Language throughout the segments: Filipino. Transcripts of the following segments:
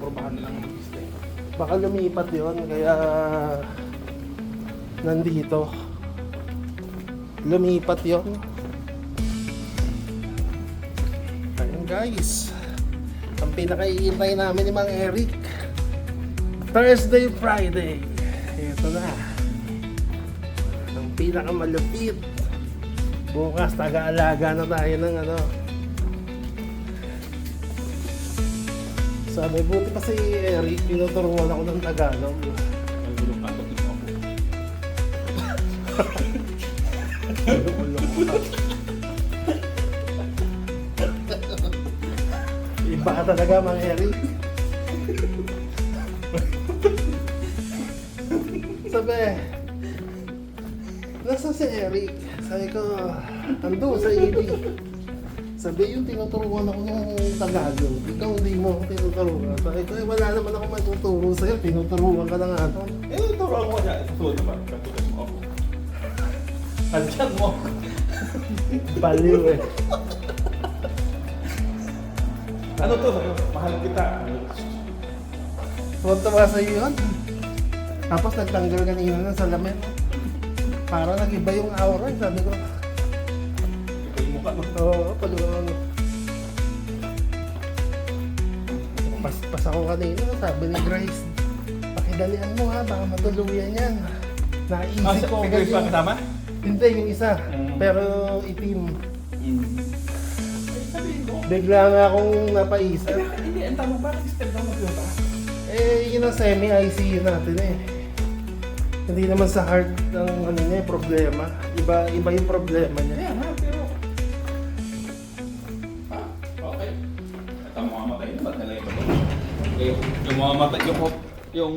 approbahan nilang mag-stay. Baka lumipat yon kaya nandito. Lumipat yon. Ayun guys, ang pinakaiintay namin ni Mang Eric, Thursday, Friday. Ito na ang pinakamalupit. Bukas taga-alaga na tayo ng ano. Sabi, buti pa si Eric, tinuturuan ako ng Tagalog. Ang gulong kanto, tipo ako. Iba ka talaga, Mang Eric. Sabi, nasa si Eric? Sabi ko, ando sa ED. Sabi, yung tinuturuan ako ng Tagalog. Ikaw hindi mo ako tinuturuan. Sabi ko, wala naman ako matuturo sa'yo. Tinuturuan ka lang ato. Turuan ko niya. Isusunod naman. Kantukan mo ako. Haljan mo ako. Baliw eh. Ano to? Sabi ko, mahal kita. Tuwa sa'yo yun. Tapos nagtanggal kanina ng salamin. Para nag-iba yung aura. Sabi ko, Ito yung mukha mo. oo, paluan. Pas ako kanina, sabi ni Grace, pakidalian mo ha, baka matuluyan yan. Naisip ko May Grace pa kasama? Hindi, yung isa. Mm. Pero itim. Sabihin ko. Bigla nga akong napaisip. Hindi, ang tanong bakit step down mag-punta? Eh, yun ang semi-ICU natin eh. Hindi naman sa heart ng ano niya, problema. Iba yung problema niya. Kaya nga, pero... Okay. At ang mamamatay na, ba't nalagay ba ito? Yung mamamatay, yung...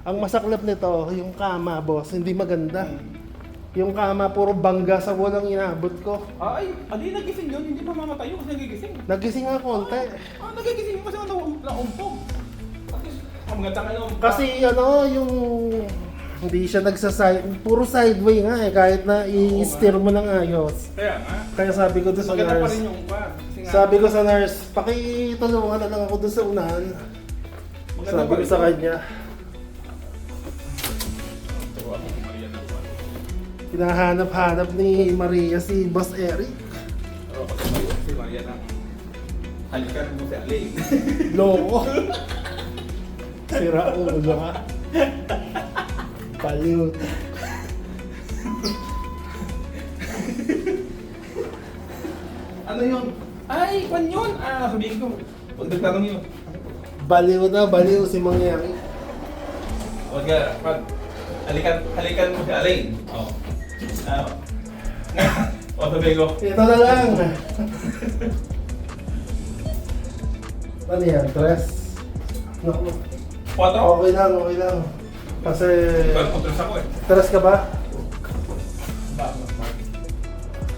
Ang masaklap nito, yung kama, boss, hindi maganda. Yung kama, puro bangga sa walang inabot ko. Ay, hindi nagising yun, hindi pa mamatay yun kasi nagigising. Nagising nga konti. Nagigising yun kasi naumpog. Ang maganda kayo. Kasi ano, yung hindi siya puro sideway nga eh, kahit na i-steer mo ng ayos. Kaya nga. Kaya sabi ko doon sa Maganda pa nurse, rin yung upan. sabi ko sa nurse, pakitulungan na lang ako doon sa unahan. Sabi ko sa kanya, hinahanap-hanap ni Maria si Boss Eric. Oo, kasi si Maria na. Halikan mo si Aling. Loko. Sira ulo ka. Baliw. Ano yun? Ay, kwan yun! Sabihin ko. Huwag nagtanong yun. Baliw na, baliw si Mang Eric. Huwag ka, Pag. Halikan mo si Aling. Oo. O, sabihin ko. Ito na lang. Ano yan? Tres? Naku. 4? Okay lang. Kasi... Pag-contrast ako eh. Tres ka ba? Bakit?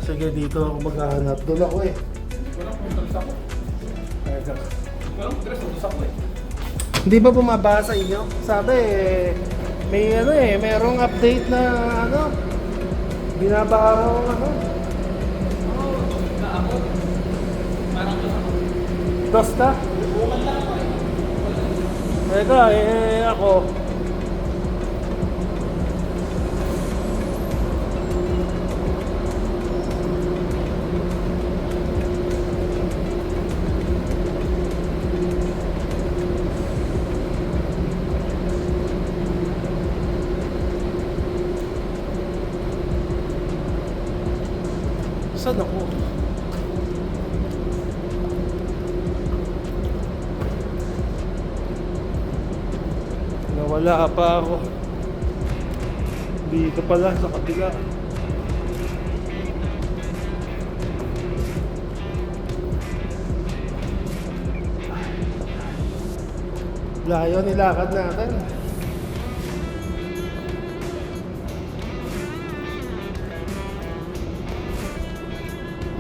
Sige, dito ako maghahanap. Doon ako eh. Walang contrast ako. Walang contrast ako eh. Hindi ba bumaba sa inyo? Sabi may ano eh, merong update na ano, binabaraw ano. Oo, na ako. Parang ako. Dosta? Bukan lang ako eh. Teka, ako. Saan ako? Nawala pa ako. Dito pala sa kabila. Layo nilakad natin.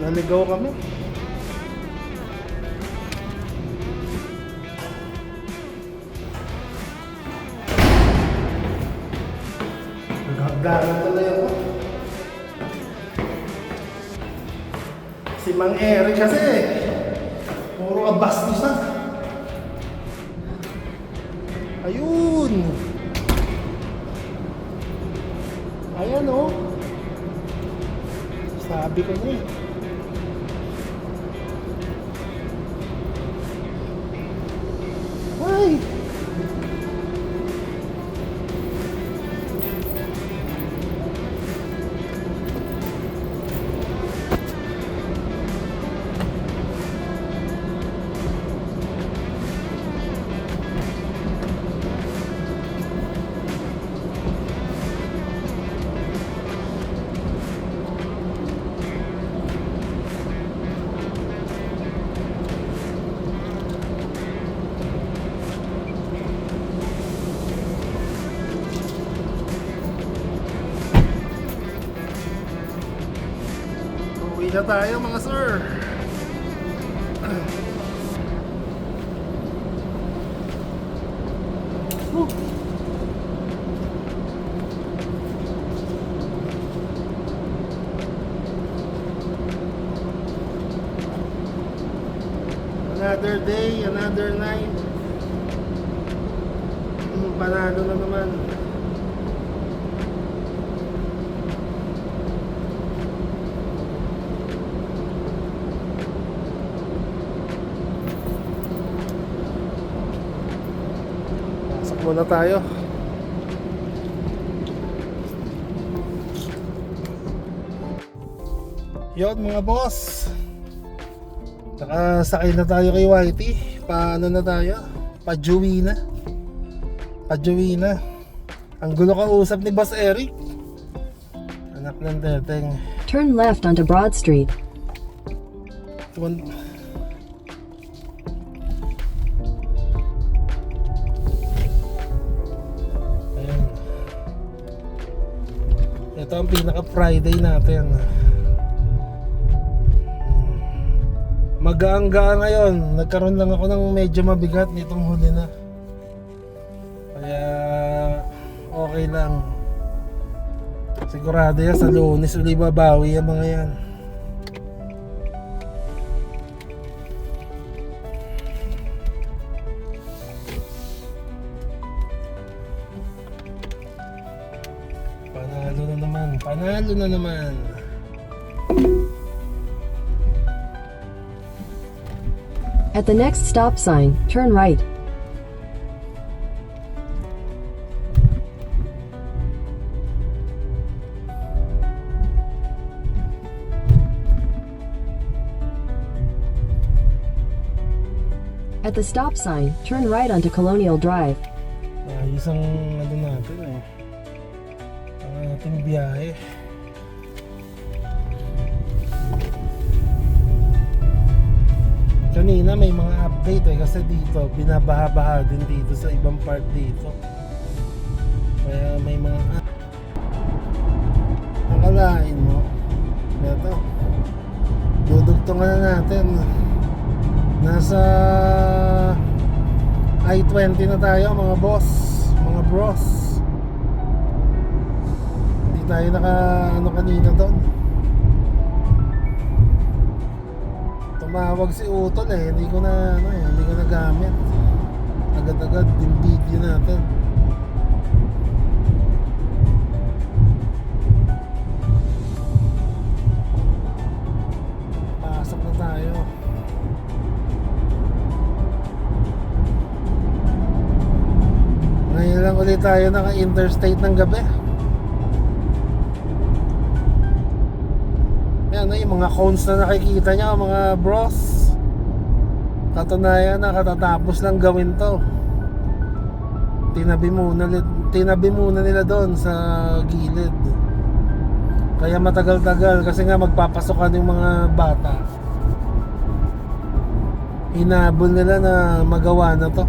Naligaw kami. Naghagdanan tuloy ako. Si Mang Eric kasi puro abastos na. Sabi ko na eh. Ay! Uwi na tayo mga sir. Whew. Another day, another night. Panalo na naman. Pasok muna tayo. Yun mga boss. Sakay na tayo kay Whitey. Paano na tayo? Pajuwi na. Pajuwi na. Ang gulo kausap ni Boss Eric. Anak ng teteng. Turn left onto Broad Street. Ayan. Ito ang pinaka-Friday natin. Magaang-gaan ngayon. Nagkaroon lang ako ng medyo mabigat nitong huli na. Kaya okay lang. Sigurado yan sa Lunes uli babawi ang mga yan. Panalo na naman. Panalo na naman. At the next stop sign, turn right. At the stop sign, turn right onto Colonial Drive. Ayos ang ano natin eh. Ang ating biyahe. Kanina may mga update eh kasi dito binabaha-baha din dito sa ibang part dito. Kaya may mga akalain mo. Ito. Dudugtungan na natin. Nasa I-20 na tayo mga boss, mga bros. Hindi tayo naka ano kanina doon. Tumawag si Utol eh, hindi ko na ano eh, hindi ko na gamit. Agad-agad yung video natin. Pasok na tayo. Ngayon lang ulit tayo naka-interstate ng gabi. Yan na yung mga cones na nakikita nyo mga bros. Katunayan na katatapos lang gawin to. Tinabi muna nila doon sa gilid. Kaya matagal-tagal kasi nga magpapasokan yung mga bata. Hinabol nila na magawa na to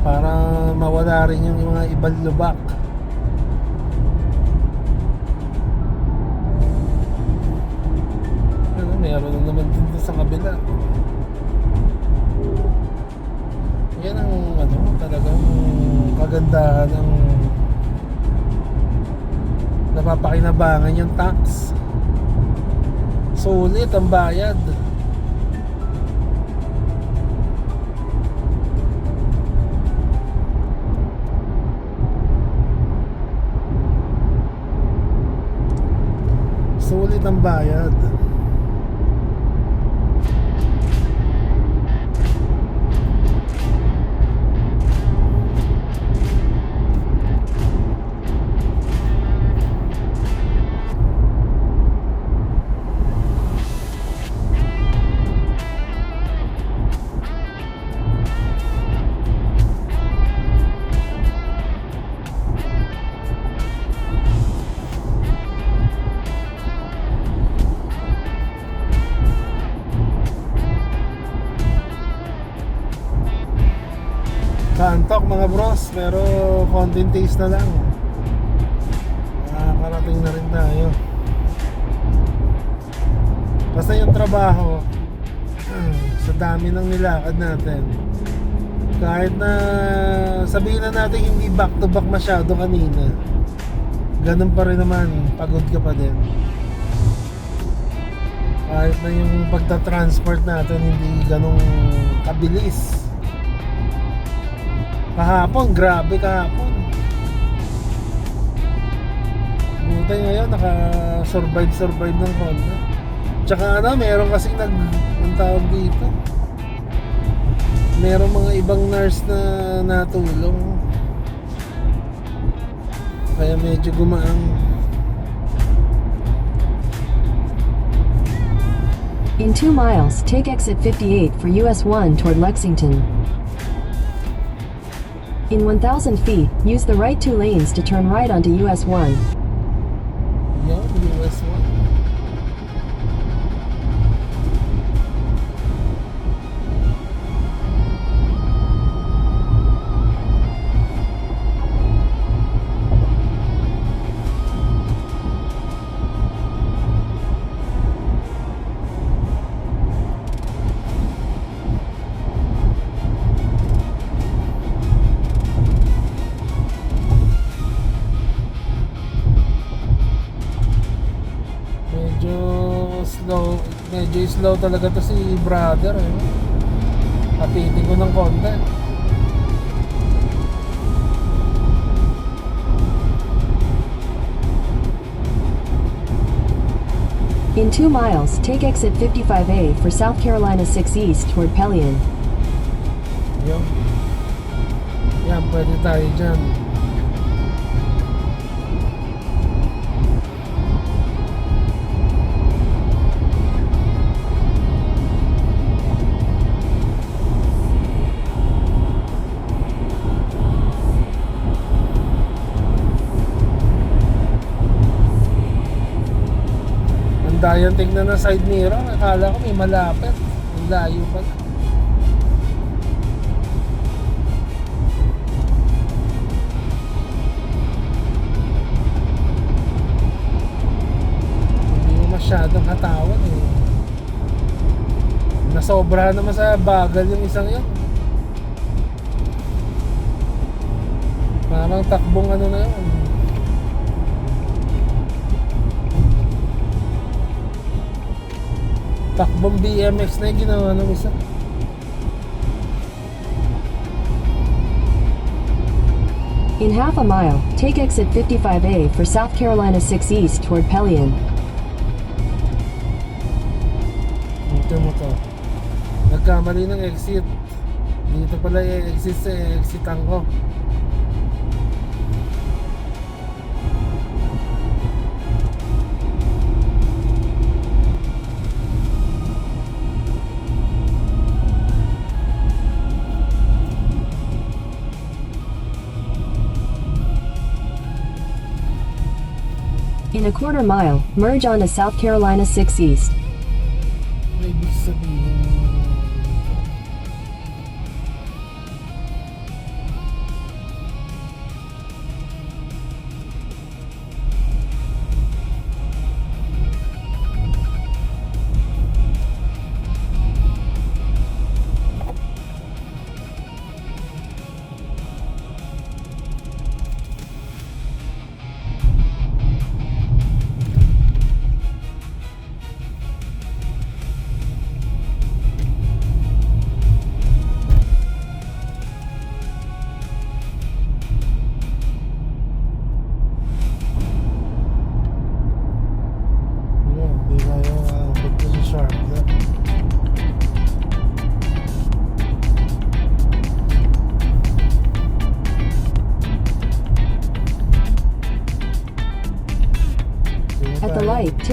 para mawala rin yung mga ibang lubak. Ano, meron na naman dito sa kabila. Yan ang ano, talagang kagandahan ng napapakinabangan yung tax. Sulit ang bayad. magbabayad. Kantok mga bros, pero konting taste na lang. Nakakarating na rin tayo. Basta yung trabaho, sa dami ng nilakad natin, kahit na sabihin na natin hindi back to back masyado kanina, ganun pa rin naman, pagod ka pa din. Kahit na yung pagta-transport natin hindi ganun kabilis. Kahapon, grabe kahapon. Buti ngayon, naka-survive ng Honda. Tsaka meron kasing ang tawag dito. Meron mga ibang nurse na natulong. Kaya medyo gumaang. In 2 miles, take exit 58 for US 1 toward Lexington. In 1,000 feet, use the right 2 lanes to turn right onto US 1. Yo, US 1. Medyo slow talaga to si brother eh. Kapitin ko ng konti. In 2 miles, take exit 55A for South Carolina 6 East toward Pelion. Yan. Yan, pwede tayo dyan. Dayan tingnan ng side mirror, akala ko may malapit. Ang layo pala. Hindi mo masyadong hatawan eh. Nasobra naman sa bagal yung isang yun. Parang takbong ano na yun. Takbong BMX na yung ginawa ng isa. In half a mile, take exit 55A for South Carolina 6 East toward Pelion. Ito mo to. Nagkamali ng exit. Dito pala i-exit sa exitan ko. In a quarter mile, merge onto South Carolina 6 East. May ibig sabihin.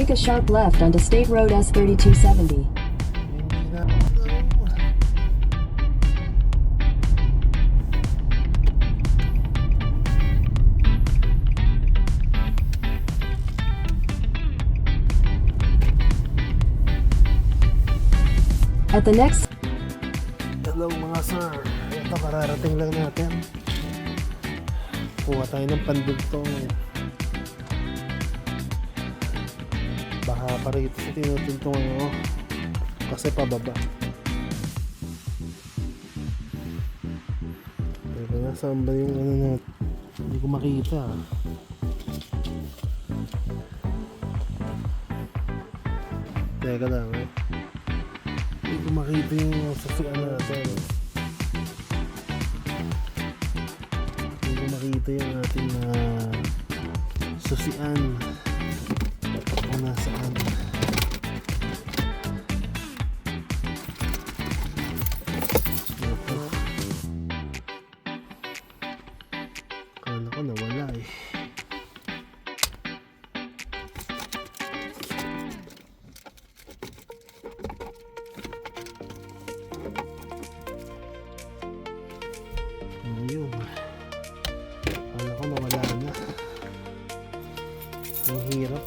take a sharp left onto State Road S3270. Hindi na. At the next Hello mga sir. Ito, kararating lang natin. Kuha tayo ng pandugtong. Baka pa rito sa tinutuntungan ko. Kasi pababa. Teka nga, saan ba yung ano na? Hindi ko makita. Teka lang eh. Hindi ko makita yung sasakyan natin. Hindi ko makita yung ating susian. Kung nasaan. Ito. Akala ko nawala eh. Ayun. Akala ko nawala na. Ang hirap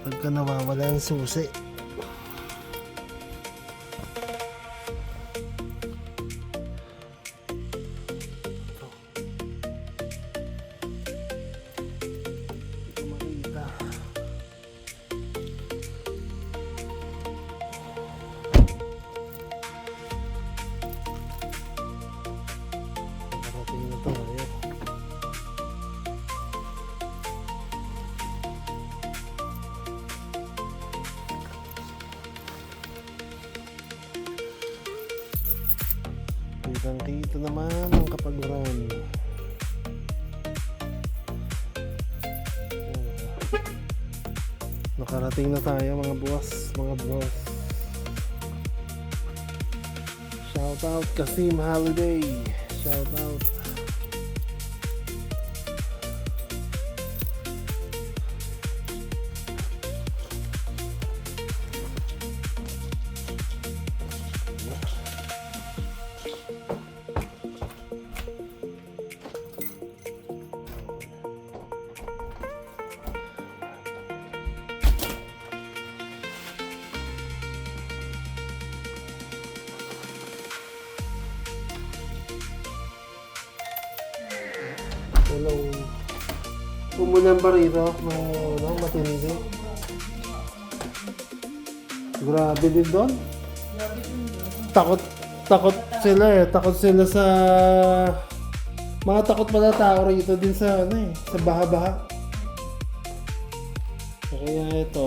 pagka nawawala ang susi. Ito. Hindi ko makita. Nakarating na tayo. Kitang-kita naman ang kapag-run. Nakarating na tayo mga boss, mga bros. Shout out Kasim Holiday. Shout out. Hello. Umulan ba rito? Matindi. Grabe din doon. Takot sila eh. Takot sila sa... Mga takot pala tao rito din sa ano eh. Sa baha-baha. Kaya ito.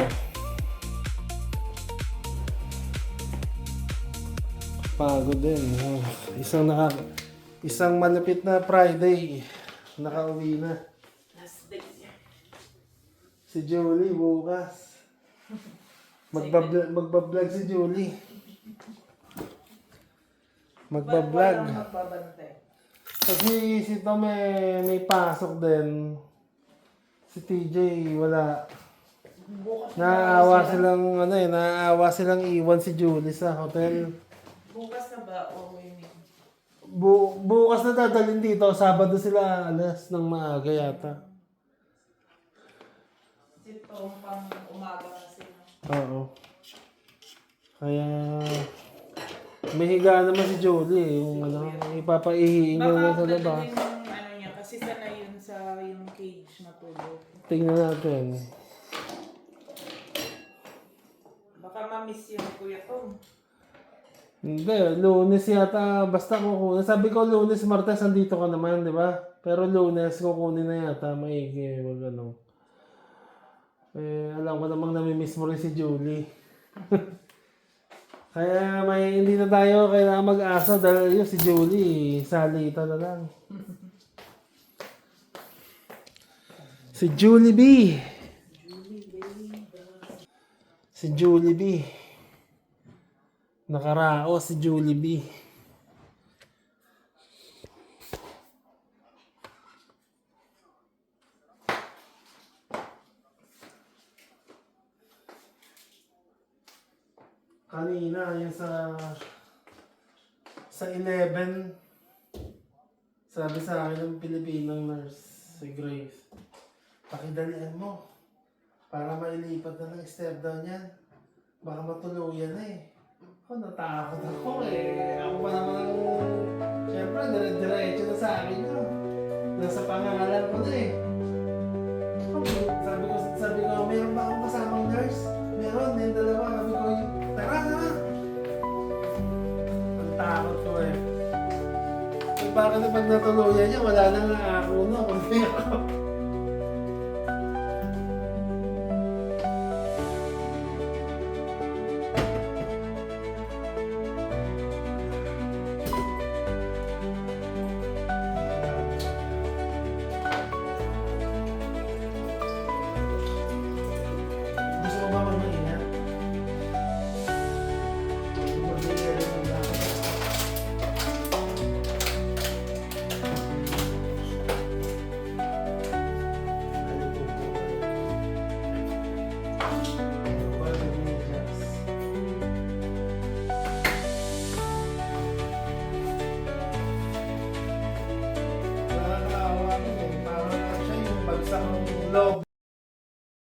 Pagod din. Isang malapit na Friday. Nakauwi na. Si Julie bukas. Magbablog si Julie. Magbablog. Kasi si Tom may pasok din. Si TJ wala. Naaawa silang iwan si Julie sa hotel. Bukas na ba o yun? Bukas na dadalhin dito. Sabado sila alas ng maaga yata. Ito pang umaga na sila. Oo. Kaya may higa naman si Jolie. Yung ipapaihiin niya na sa labas. Baka yung ano niya, kasi sanay yun sa yung cage matulog. Tingnan natin. Baka ma-miss yung Kuya Tom. Hindi, Lunes yata. Basta kukunin. Sabi ko Lunes, Martes, andito ka naman, di ba? Pero Lunes, kukunin na yata. Maigi. Wag ano. Alam ko namang namimiss mo rin si Julie. Kaya hindi na tayo kailangan mag-asa dahil yun si Julie, salita na lang. Si Julie B. Si Julie B. Nakarao si Julie B. kanina, yung sa 11, sabi sa akin ng Pilipinong nurse, si Grace, pakidalian mo para mailipat na ng step down yan. Baka matuluyan na eh. Ako, natakot ako eh. Ako pa naman ang, syempre, dire-diretso na sa akin yun. Nasa pangangalan ko na eh. Sabi ko, meron ba akong kasamang nurse? Meron, yung dalawa. Sabi ko, tara. Ang takot ko eh. Bakit na pag natuluyan niya, wala na nga ako, no? Kundi ako.